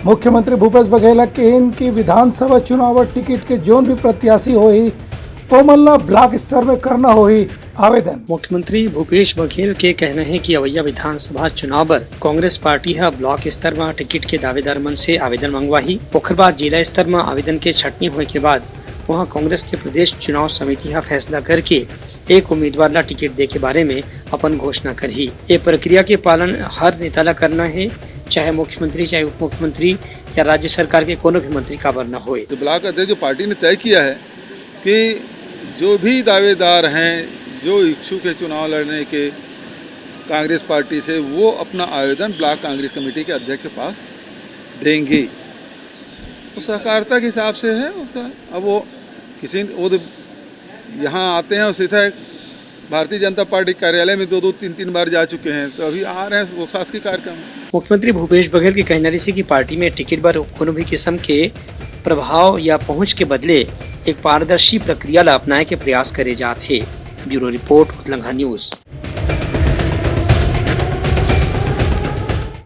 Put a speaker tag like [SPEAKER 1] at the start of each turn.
[SPEAKER 1] मुख्यमंत्री भूपेश बघेल के इनकी विधानसभा चुनाव टिकट के जोन भी प्रत्याशी हो ही कोमलना ब्लॉक स्तर में करना हो ही आवेदन।
[SPEAKER 2] मुख्यमंत्री भूपेश बघेल के कहना है कि अवैया विधानसभा चुनाव पर कांग्रेस पार्टी है ब्लॉक स्तर में टिकट के दावेदार मन से आवेदन मंगवाही। ओकर बाद जिला स्तर में आवेदन के छटनी होने के बाद वहाँ कांग्रेस के प्रदेश चुनाव समिति है फैसला करके एक उम्मीदवार ला टिकट दे के बारे में अपन घोषणा करी। ये प्रक्रिया के पालन हर नेता ला करना है, चाहे मुख्यमंत्री चाहे उप मुख्यमंत्री या राज्य सरकार के कोनो भी मंत्री का बनना हो।
[SPEAKER 3] तो ब्लॉक अध्यक्ष जो पार्टी ने तय किया है कि जो भी दावेदार हैं, जो इच्छुक है चुनाव लड़ने के कांग्रेस पार्टी से, वो अपना आवेदन ब्लॉक कांग्रेस कमेटी के अध्यक्ष के पास देंगे। तो सहकारिता के हिसाब से है उसका। अब वो किसी वो तो यहाँ आते हैं और सीधा भारतीय जनता पार्टी कार्यालय में 2-3 बार जा चुके हैं, तो अभी आ रहे हैं वो शासकीय कार्यक्रम।
[SPEAKER 2] मुख्यमंत्री भूपेश बघेल की कहनारी से कि पार्टी में टिकट पर कोनो भी किस्म के प्रभाव या पहुंच के बदले एक पारदर्शी प्रक्रिया ला अपनाए के प्रयास करे जाते। ब्यूरो रिपोर्ट उतलंघा न्यूज।